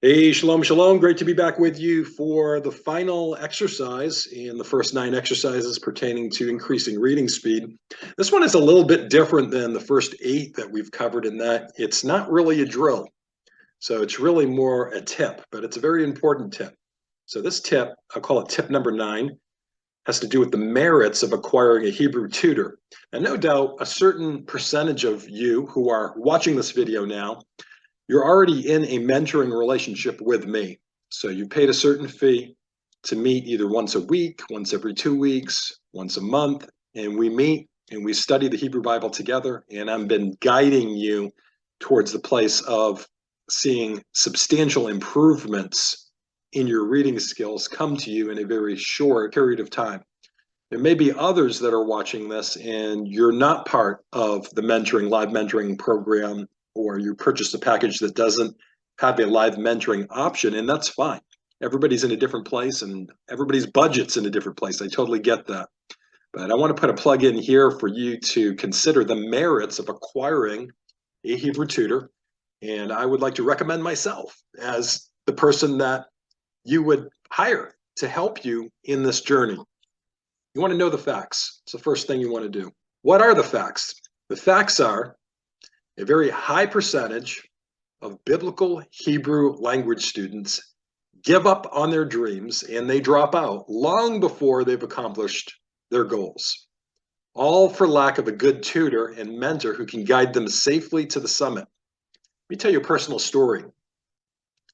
Hey, shalom, shalom. Great to be back with you for the final exercise in the first 9 exercises pertaining to increasing reading speed. This one is a little bit different than the first 8 that we've covered in that it's not really a drill. So it's really more a tip, but it's a very important tip. So this tip, I'll call it tip number 9, has to do with the merits of acquiring a Hebrew tutor. And no doubt a certain percentage of you who are watching this video now, you're already in a mentoring relationship with me. So you paid a certain fee to meet either once a week, once every 2 weeks, once a month, and we meet and we study the Hebrew Bible together. And I've been guiding you towards the place of seeing substantial improvements in your reading skills come to you in a very short period of time. There may be others that are watching this and you're not part of the live mentoring program, or you purchased a package that doesn't have a live mentoring option, and that's fine. Everybody's in a different place and everybody's budget's in a different place. I totally get that. But I want to put a plug in here for you to consider the merits of acquiring a Hebrew tutor. And I would like to recommend myself as the person that you would hire to help you in this journey. You want to know the facts. It's the first thing you want to do. What are the facts? The facts are a very high percentage of biblical Hebrew language students give up on their dreams and they drop out long before they've accomplished their goals, all for lack of a good tutor and mentor who can guide them safely to the summit. Let me tell you a personal story.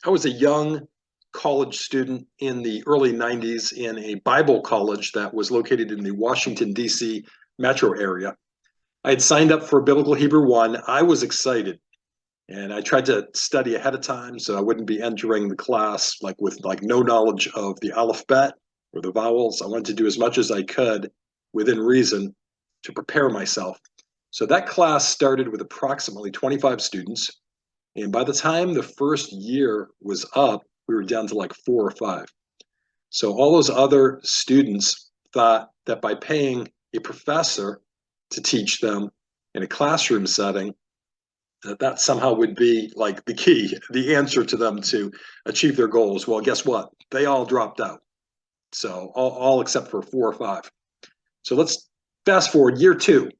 I was a young college student in the early 90s in a Bible college that was located in the Washington, D.C. metro area. I had signed up for Biblical Hebrew 1. I was excited, and I tried to study ahead of time so I wouldn't be entering the class with no knowledge of the alphabet or the vowels. I wanted to do as much as I could within reason to prepare myself. So that class started with approximately 25 students, and by the time the first year was up, we were down to 4 or 5. So all those other students thought that by paying a professor to teach them in a classroom setting, that somehow would be the key, the answer to them to achieve their goals. Well, guess what? They all dropped out. So all except for 4 or 5. So let's fast forward year 2.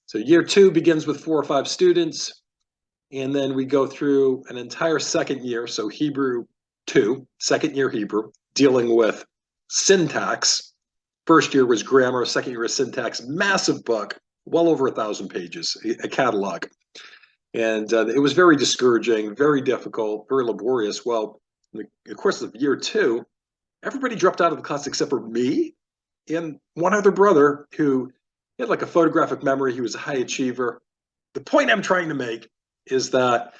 So year 2 begins with 4 or 5 students, and then we go through an entire second year. So Hebrew 2, second year Hebrew, dealing with syntax. First year was grammar, second year was syntax, massive book, well over 1,000 pages, a catalog. And it was very discouraging, very difficult, very laborious. Well, in the course of year 2, everybody dropped out of the class except for me and one other brother who had a photographic memory. He was a high achiever. The point I'm trying to make is that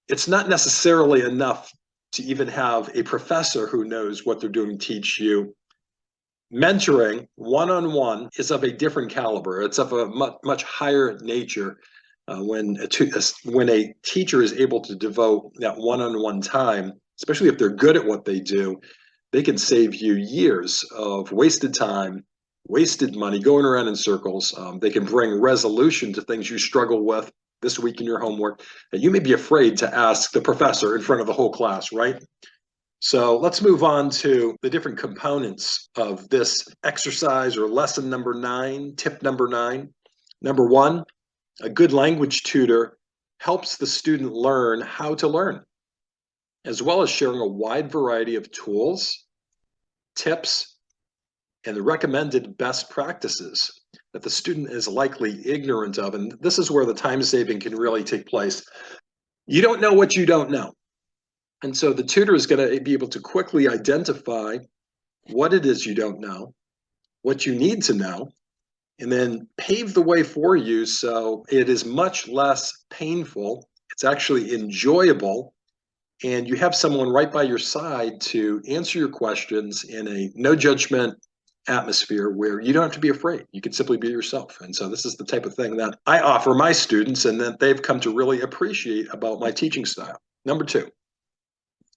it's not necessarily enough to even have a professor who knows what they're doing teach you. Mentoring one-on-one is of a different caliber. It's of a much higher nature. When a teacher is able to devote that one-on-one time, especially if they're good at what they do, they can save you years of wasted time, wasted money, going around in circles. They can bring resolution to things you struggle with this week in your homework that you may be afraid to ask the professor in front of the whole class, right? So let's move on to the different components of this exercise or lesson number 9, tip number 9. Number 1, a good language tutor helps the student learn how to learn, as well as sharing a wide variety of tools, tips, and the recommended best practices that the student is likely ignorant of. And this is where the time saving can really take place. You don't know what you don't know. And so the tutor is going to be able to quickly identify what it is you don't know, what you need to know, and then pave the way for you so it is much less painful. It's actually enjoyable, and you have someone right by your side to answer your questions in a no judgment atmosphere where you don't have to be afraid. You can simply be yourself. And so this is the type of thing that I offer my students and that they've come to really appreciate about my teaching style. Number 2,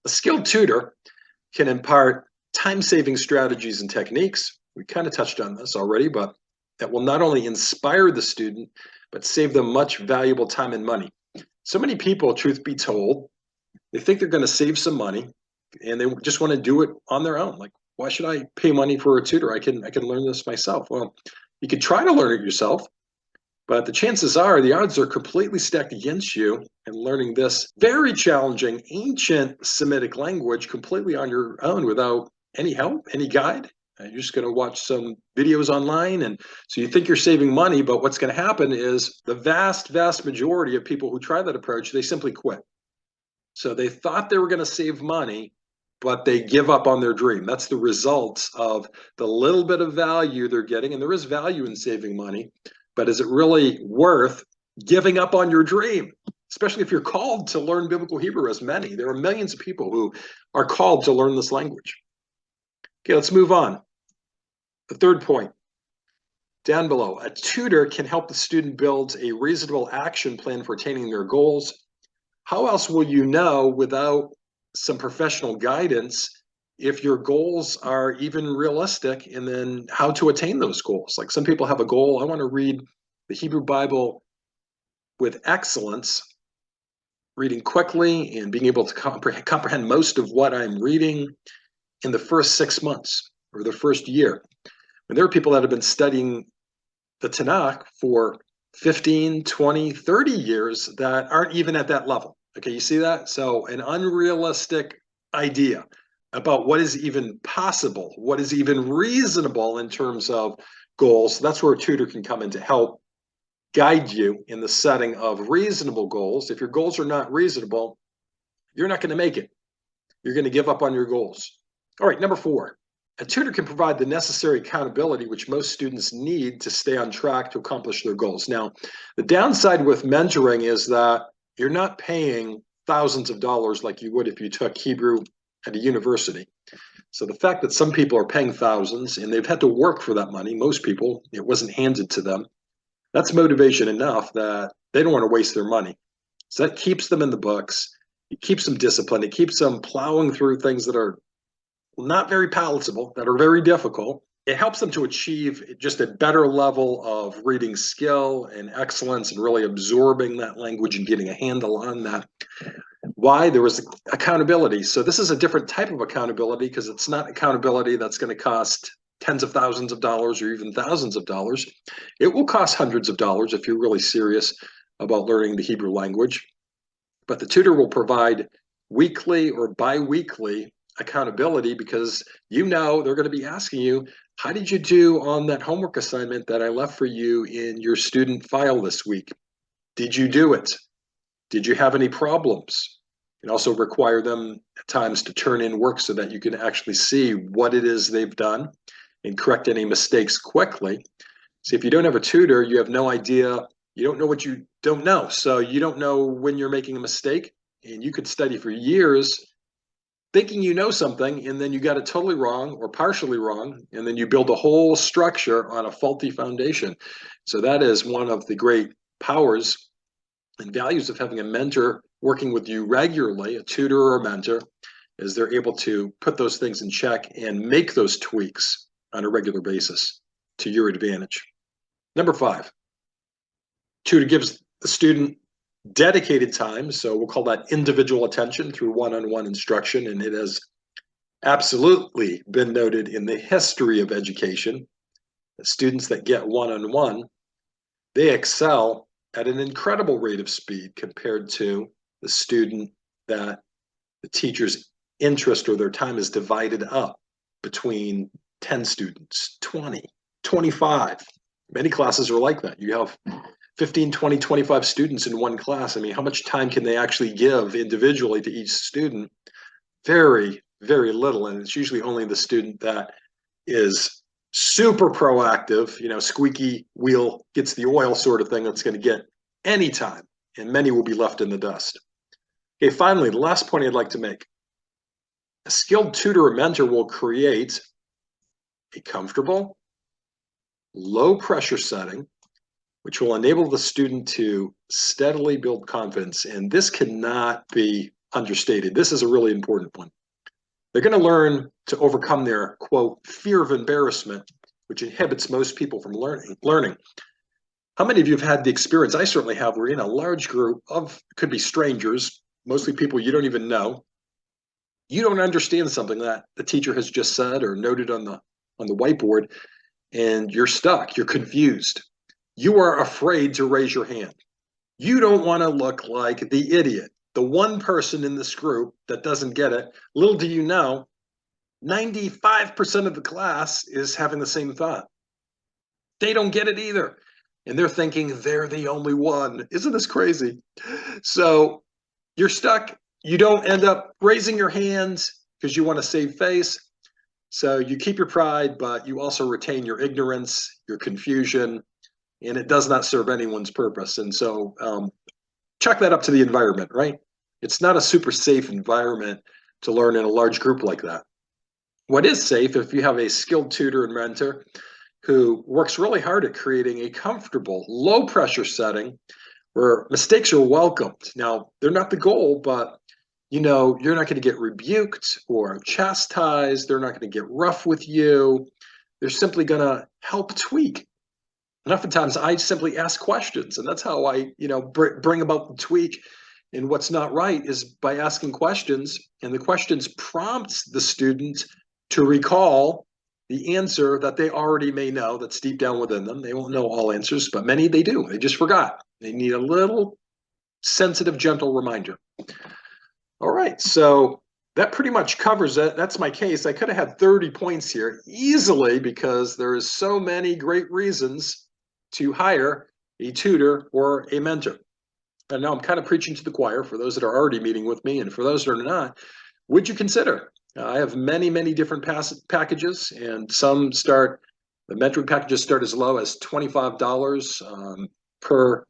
a skilled tutor can impart time-saving strategies and techniques. We kind of touched on this already, but that will not only inspire the student, but save them much valuable time and money. So many people, truth be told, They think they're going to save some money, and they just want to do it on their own. Like, why should I pay money for a tutor? I can learn this myself. Well, you could try to learn it yourself, but the chances are the odds are completely stacked against you in learning this very challenging ancient Semitic language completely on your own without any help, any guide. You're just going to watch some videos online, and so you think you're saving money, but what's going to happen is the vast majority of people who try that approach, they simply quit. So they thought they were going to save money, but they give up on their dream. That's the result of the little bit of value they're getting, and there is value in saving money, but is it really worth giving up on your dream? Especially if you're called to learn Biblical Hebrew, as many. There are millions of people who are called to learn this language. Okay, let's move on. The third point, down below, a tutor can help the student build a reasonable action plan for attaining their goals. How else will you know without some professional guidance if your goals are even realistic, and then how to attain those goals? Like, some people have a goal, I want to read the Hebrew Bible with excellence, reading quickly and being able to comprehend most of what I'm reading in the first 6 months or the first year. And there are people that have been studying the Tanakh for 15, 20, 30 years that aren't even at that level. Okay, you see that? So an unrealistic idea about what is even possible, what is even reasonable in terms of goals. That's where a tutor can come in to help guide you in the setting of reasonable goals. If your goals are not reasonable, you're not going to make it. You're going to give up on your goals. All right, number 4. A tutor can provide the necessary accountability which most students need to stay on track to accomplish their goals. Now, the downside with mentoring is that you're not paying thousands of dollars like you would if you took Hebrew at a university. So the fact that some people are paying thousands and they've had to work for that money, most people, it wasn't handed to them, that's motivation enough that they don't want to waste their money. So that keeps them in the books. It keeps them disciplined. It keeps them plowing through things that are not very palatable, that are very difficult. It helps them to achieve just a better level of reading skill and excellence and really absorbing that language and getting a handle on that. Why? There was accountability. So this is a different type of accountability because it's not accountability that's going to cost tens of thousands of dollars or even thousands of dollars. It will cost hundreds of dollars if you're really serious about learning the Hebrew language. But the tutor will provide weekly or bi-weekly accountability because you know they're going to be asking you, how did you do on that homework assignment that I left for you in your student file this week? Did you do it? Did you have any problems? And also require them at times to turn in work so that you can actually see what it is they've done and correct any mistakes quickly. See, if you don't have a tutor, you have no idea. You don't know what you don't know. So you don't know when you're making a mistake, and you could study for years thinking you know something, and then you got it totally wrong or partially wrong, and then you build a whole structure on a faulty foundation. So that is one of the great powers and values of having a mentor working with you regularly, a tutor or a mentor, is they're able to put those things in check and make those tweaks on a regular basis to your advantage. Number 5, tutor gives the student dedicated time, so we'll call that individual attention through one-on-one instruction, and it has absolutely been noted in the history of education that students that get one-on-one, they excel at an incredible rate of speed compared to the student that the teacher's interest or their time is divided up between 10 students, 20, 25. Many classes are like that. You have 15, 20, 25 students in one class. I mean, how much time can they actually give individually to each student? Very, very little. And it's usually only the student that is super proactive, you know, squeaky wheel gets the oil sort of thing, that's going to get any time. And many will be left in the dust. Okay, finally, the last point I'd like to make. A skilled tutor or mentor will create a comfortable, low pressure setting which will enable the student to steadily build confidence. And this cannot be understated. This is a really important one. They're going to learn to overcome their, quote, fear of embarrassment, which inhibits most people from learning. How many of you have had the experience, I certainly have, where in a large group of, could be strangers, mostly people you don't even know. You don't understand something that the teacher has just said or noted on the whiteboard, and you're stuck, you're confused. You are afraid to raise your hand. You don't want to look like the idiot, the one person in this group that doesn't get it. Little do you know, 95% of the class is having the same thought. They don't get it either. And they're thinking they're the only one. Isn't this crazy? So you're stuck. You don't end up raising your hands because you want to save face. So you keep your pride, but you also retain your ignorance, your confusion, and it does not serve anyone's purpose. And so chalk that up to the environment, right? It's not a super safe environment to learn in a large group like that. What is safe, if you have a skilled tutor and mentor who works really hard at creating a comfortable, low pressure setting where mistakes are welcomed. Now, they're not the goal, but you know, you're not going to get rebuked or chastised. They're not going to get rough with you. They're simply going to help tweak. And oftentimes I simply ask questions, and that's how I, bring about the tweak. And what's not right is by asking questions, and the questions prompts the student to recall the answer that they already may know that's deep down within them. They won't know all answers, but many they do. They just forgot. They need a little sensitive, gentle reminder. All right, so that pretty much covers it. That's my case. I could have had 30 points here easily because there is so many great reasons to hire a tutor or a mentor. And now I'm kind of preaching to the choir for those that are already meeting with me, and for those that are not, would you consider? I have many, many different packages, and some start, the mentoring packages start as low as $25 per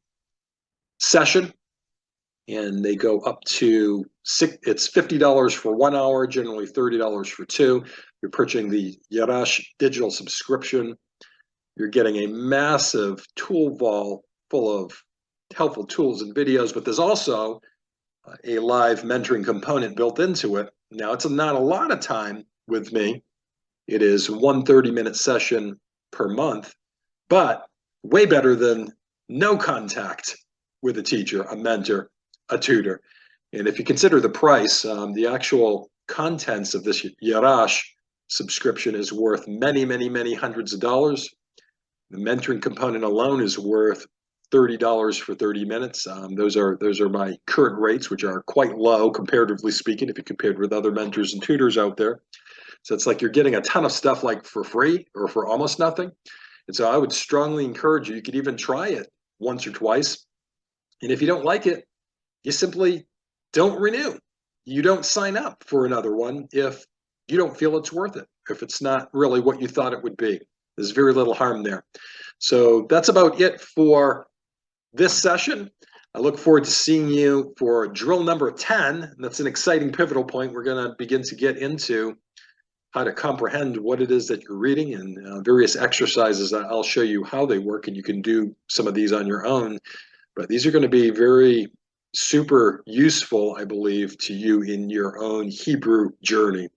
session, and they go up to it's $50 for 1 hour, generally $30 for 2. You're purchasing the Yarash digital subscription. You're getting a massive tool vault full of helpful tools and videos, but there's also a live mentoring component built into it. Now, it's not a lot of time with me. It is 1 30-minute session per month, but way better than no contact with a teacher, a mentor, a tutor. And if you consider the price, the actual contents of this Yarash subscription is worth many, many, many hundreds of dollars. The mentoring component alone is worth $30 for 30 minutes. Those are my current rates, which are quite low comparatively speaking, if you compared with other mentors and tutors out there. So it's like you're getting a ton of stuff like for free or for almost nothing. And so I would strongly encourage you. You could even try it once or twice. And if you don't like it, you simply don't renew. You don't sign up for another one if you don't feel it's worth it, if it's not really what you thought it would be. There's very little harm there. So that's about it for this session. I look forward to seeing you for drill number 10. That's an exciting pivotal point. We're going to begin to get into how to comprehend what it is that you're reading, and various exercises. I'll show you how they work, and you can do some of these on your own. But these are going to be very super useful, I believe, to you in your own Hebrew journey.